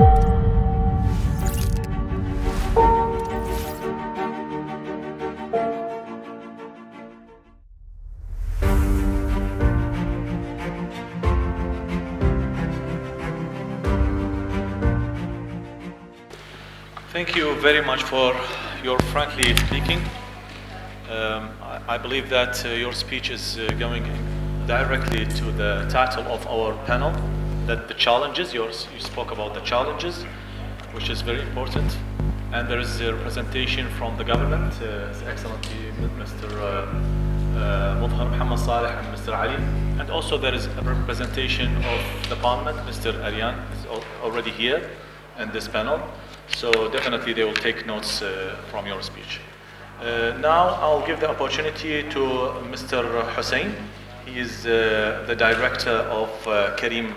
Thank you very much for your frankly speaking. I believe that your speech is going directly to the title of our panel, that the challenges, you spoke about the challenges, which is very important. And there is a representation from the government, His Excellency Mr. Mudhar Mohammed Saleh and Mr. Ali. And also there is a representation of the Parliament, Mr. Aryan is already here in this panel. So definitely they will take notes from your speech. Now I'll give the opportunity to Mr. Hussein. He is the director of Karim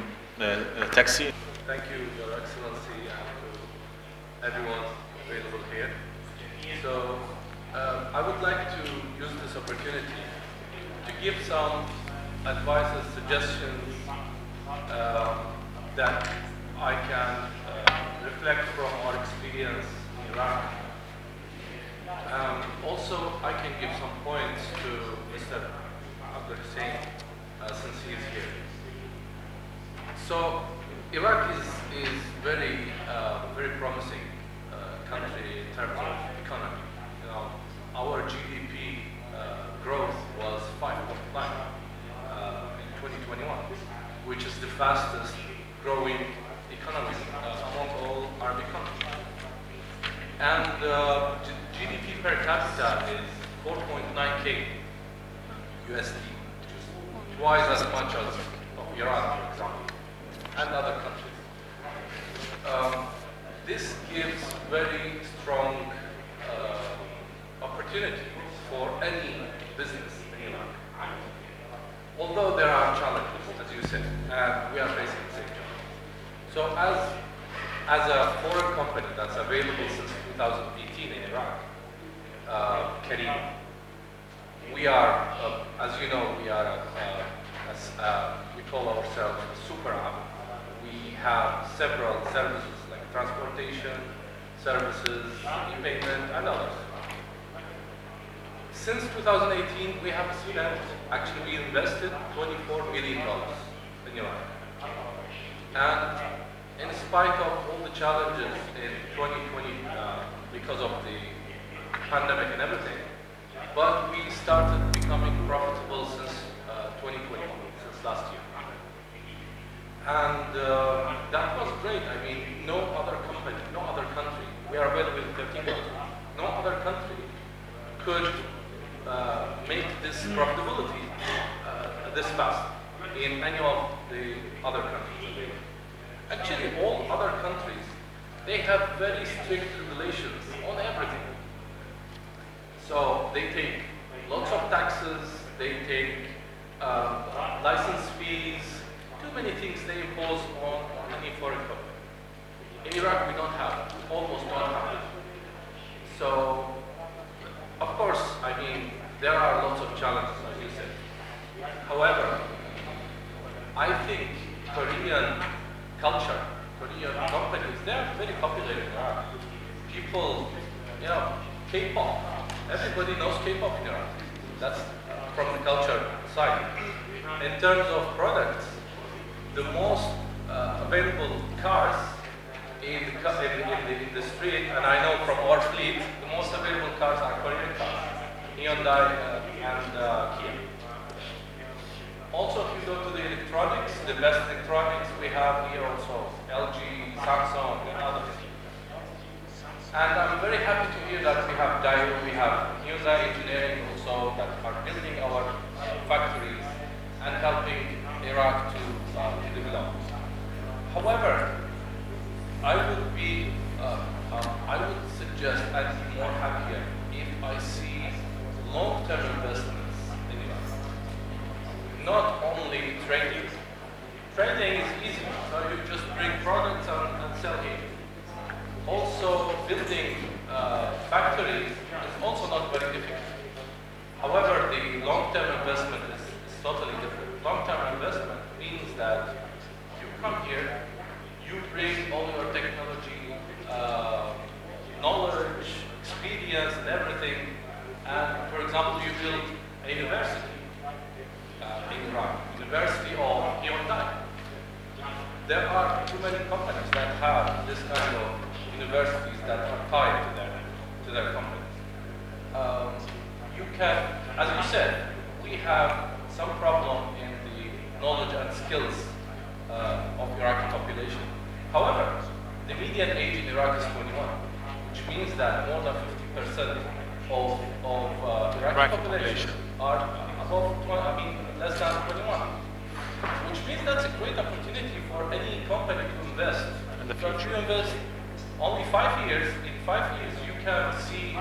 Taxi. Thank you, Your Excellency, and to everyone available here. So I would like to use this opportunity to give some advice and suggestions that I can reflect from our experience in Iraq. Also, I can give some points to Mr. Abdul Hussein since he is here. So, Iraq is very promising country in terms of economy. You know, our GDP growth was 5.9 in 2021, which is the fastest growing economy among all Arab economies. And GDP per capita is 4.9K USD, which is twice as much as of Iran, for example, and other countries. This gives very strong opportunities for any business in Iraq. Although there are challenges, as you said, and we are facing the same challenge. So as a foreign company that's available since 2018 in Iraq, Karim, we are, as you know, we are, we call ourselves a super app. We have several services like transportation, services, e-payment, and others. Since 2018, we have spent, actually we invested $24 million in Iraq. And in spite of all the challenges in 2020 because of the pandemic and everything, but we started becoming profitable since 2021, since last year. And that was great. I mean, no other company, no other country, we are available in 13 countries, no other country could make this profitability this fast in any of the other countries. Actually, all other countries, they have very strict regulations on everything. So they take lots of taxes, they take license fees, too many things they impose on any foreign company. In Iraq, we don't have it, almost don't have it. So, of course, I mean, there are lots of challenges, as you said. However, I think Korean culture, Korean companies, they're very popular in Iraq. People, you know, K-pop. Everybody knows K-pop in Iraq. That's from the culture side. In terms of products, the most available cars in the street, and I know from our fleet, the most available cars are Korean cars, Hyundai and Kia. Also, if you go to the electronics, the best electronics we have here also, LG, Samsung, and others. And I'm very happy to hear that we have Daewoo, we have Hyundai Engineering also that are building our factories and helping Iraq to develop. However, I would suggest I'd be more happier if I see long-term investments in Iraq. Not only trading. Trading is easy, so you just bring products and sell here. Also, building factories is also not very difficult. However, the long-term investment is totally different. Long-term investment means that you come here, you bring all your technology build a university in Iraq, University of Hyundai. There are too many companies that have this kind of universities that are tied to their companies. You can, as you said, we have some problem in the knowledge and skills of Iraqi population. However, the median age in Iraq is 21, which means that more than 50% of Iraqi population are above 20, less than 21. Which means that's a great opportunity for any company to invest. In the So if future. you invest only 5 years, in 5 years you can see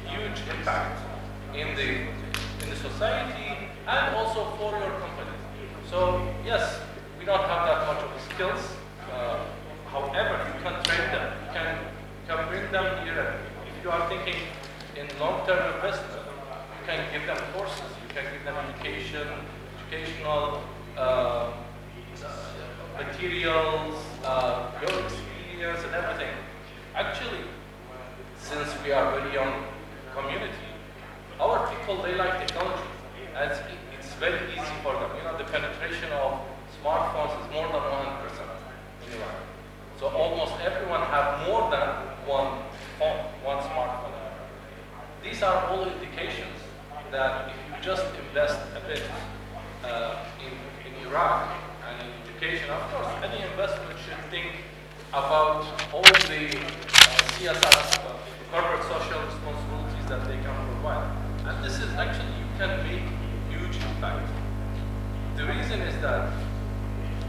huge impact in the society and also for your company. So yes, we don't have that much of the skills. However, you can train them. You can bring them here. If you are thinking in long-term investment, you can give them courses. You can give them educational materials, your experience and everything. Actually, since we are a very young community, our people, they like technology. And it's very easy for them. You know, the penetration of smartphones is more than 100% in Iraq. So almost everyone have more than one phone, one smartphone. These are all indications that if you just invest a bit in Iraq and in education, of course, any investment should think about all the CSR, corporate social responsibilities that they can provide. And this is actually, you can make huge impact. The reason is that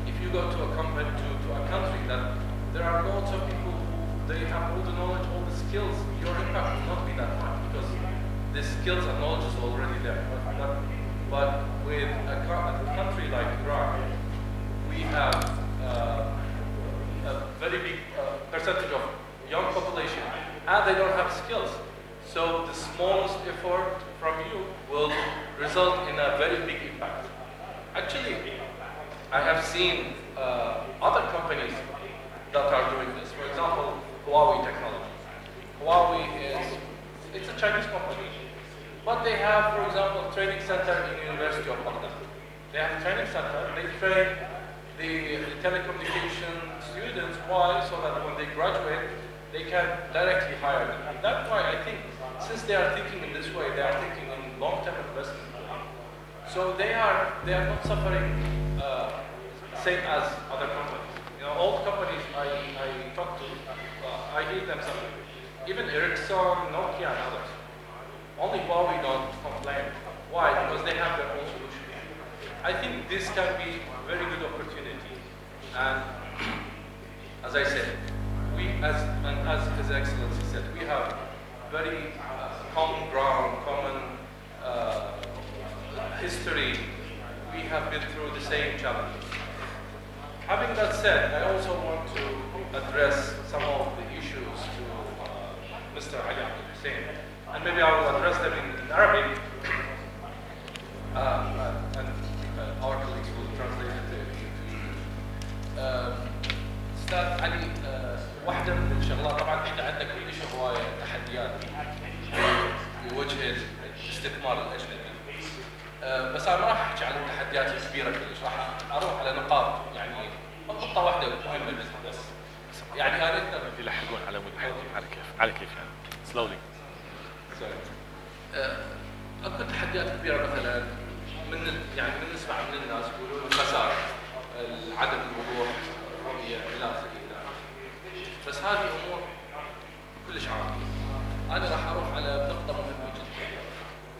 if you go to a company, to a country that there are lots of people who they have all the knowledge, all the skills, your impact will not be that much because the skills and knowledge is already there. But with a country like Iraq, we have a very big percentage of young population and they don't have skills. So the smallest effort from you will result in a very big impact. Actually, I have seen other companies that are doing this. For example, Huawei Technology. Huawei it's a Chinese company, but they have, for example, a training center in the University of Baghdad. They have a training center, they train the telecommunication students. Why? So that when they graduate, they can directly hire them. And that's why I think, since they are thinking in this way, they are thinking in long-term investment. So they are not suffering same as other companies. You know, all the companies I talk to, I hear them suffering. Even Ericsson, Nokia, and others. Only Huawei don't complain. Why? Because they have their own solution. I think this can be a very good opportunity. And as I said, as His Excellency said, we have very common ground, common history. We have been through the same challenges. Having that said, I also want to address some of the issues to Mr. Ali Hussein, and maybe I will address them in Arabic, and our colleagues will translate it to English. أستاذ علي، واحدة من الشغلات طبعا احنا عندنا كل شيء هواية تحديات بوجه الاستثمار الأجنبي. بس أنا ما راح أحكي عن التحديات الكبيرة كلش، راح أروح على نقاط يعني نقطة واحدة مهمة بس. يعني أنا يلحقون على مود على كيف يعني. slowly. اكو تحديات كبيره مثلا من نسمع من الناس يقولون الخساره، عدم الوضوح، الرؤيه الى اخره. بس هذه امور كلش عاديه. انا راح اروح على نقطه مهمه جدا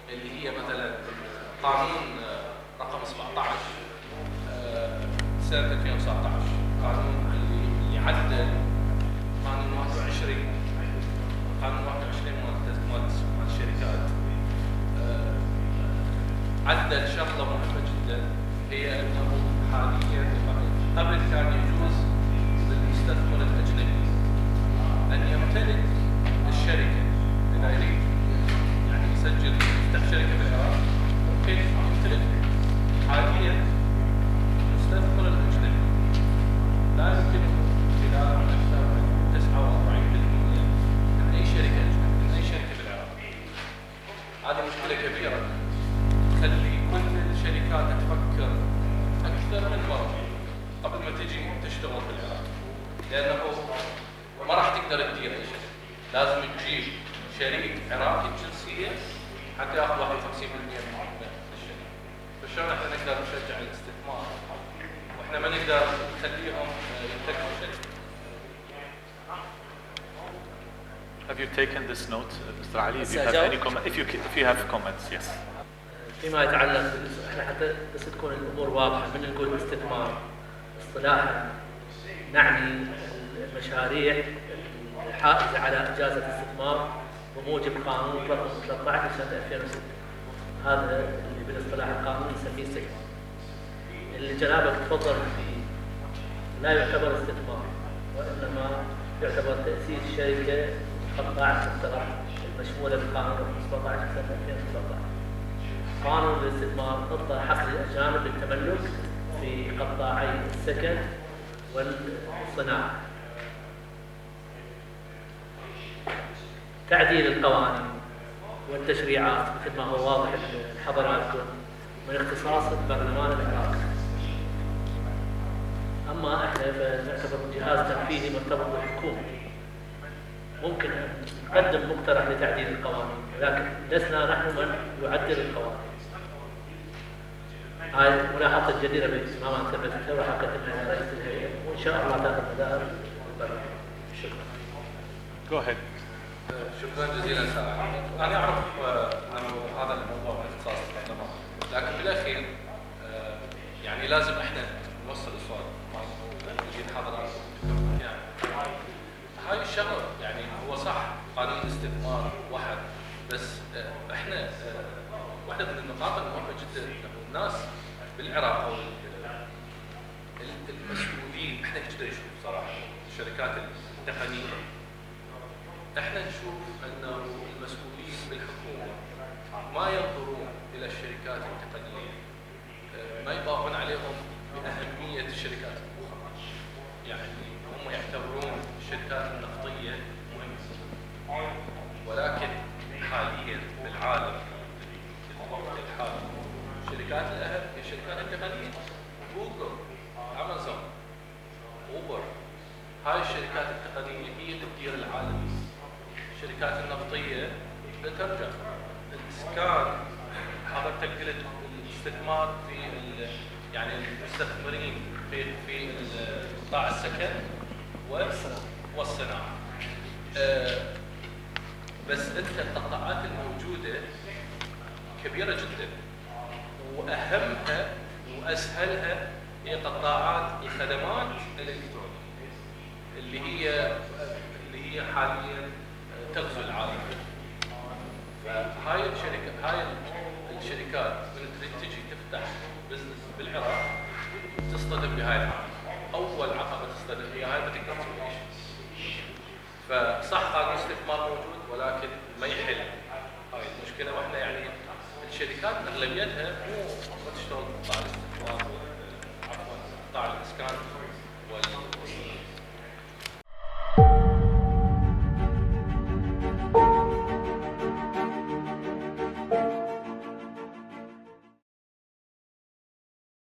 اللي هي مثلا قانون رقم 17 سنه 2019، قانون اللي عدل قانون 21 مال الشركات. عدل شغله مهمه جدا، هي انه حاليا قبل كان يجوز للمستثمر الاجنبي ان يمتلك الشركه اذا يريد يعني يسجل يفتح شركه بالعراق ممكن يمتلك. حاليا المستثمر الاجنبي لا يمكنه امتلاك اكثر من 49% من اي شركه اجنبيه، من اي شركه بالعراق. هذه مشكله كبيره. لانه ما راح تقدر تدير اي شيء، لازم تجيب شريك عراقي الجنسيه حتى ياخذ 51% من الشركه. فشلون احنا نقدر نشجع الاستثمار واحنا ما نقدر نخليهم يتخذوا شركه؟ Have you taken this note, Mr. Ali? Do you have any comment? If you have comments, yes. فيما يتعلق احنا حتى بس تكون الامور واضحه، من نقول استثمار اصطلاحا نعني المشاريع الحائزه على اجازه الاستثمار بموجب قانون رقم 13 لسنه 2006. هذا اللي بالاصطلاح القانوني نسميه استثمار. اللي جنابك تفضل فيه لا يعتبر استثمار، وانما يعتبر تاسيس شركه قطاع مشترك المشموله بقانون رقم 17 سنه 2017. قانون الاستثمار أعطى حق للأجانب للتملك في قطاعي السكن والصناعة. تعديل القوانين والتشريعات مثل ما هو واضح لحضراتكم من اختصاص البرلمان العراقي. أما احنا فنعتبر جهاز تنفيذي مرتبط بالحكومة. ممكن أن نقدم مقترح لتعديل القوانين، ولكن لسنا نحن من يعدل القوانين. هاي ملاحظة جديرة بما انتبهتها وحقت لها رئيس الهيئة، وإن شاء الله تاخذ مدار البرنامج. شكرا. Go ahead. شكرا جزيلا سعد. أنا أعرف أنه هذا الموضوع من اختصاص البرلمان، لكن بالأخير يعني لازم احنا نوصل الصوت نجي حضراتكم. يعني هاي الشغله يعني هو صح قانون الاستثمار واحد، بس احنا واحده من النقاط المهمه جدا انه الناس بالعراق او المسؤولين، احنا ايش نشوف صراحه الشركات التقنيه، احنا نشوف انه المسؤولين بالحكومه ما ينظرون الى الشركات التقنيه، ما يطاوعون عليهم باهميه الشركات الاخرى. يعني هم يعتبرون الشركات النفطيه مهمه، ولكن حاليا بالعالم في الوقت الحالي الشركات الاهم هي الشركات التقنيه، جوجل، امازون، اوبر. هاي الشركات التقنيه هي اللي تدير العالم. الشركات النفطيه ترجع الاسكان. حضرتك قلت الاستثمار في يعني المستثمرين في قطاع السكن والصناعه. بس انت القطاعات الموجوده كبيره جدا، واهمها واسهلها هي قطاعات الخدمات الالكترونيه اللي هي حاليا تغزو العالم. فهاي الشركات من تريد تجي تفتح بزنس بالعراق تصطدم بهاي العقبه. اول عقبه تصطدم فيها هاي ما تقدر تعيش. فصح قانون الاستثمار موجود ولكن ما يحل هاي المشكله. واحنا يعني الشركات اغلبيتها مو تشتغل بقطاع الاستثمار، عفوا قطاع الاسكان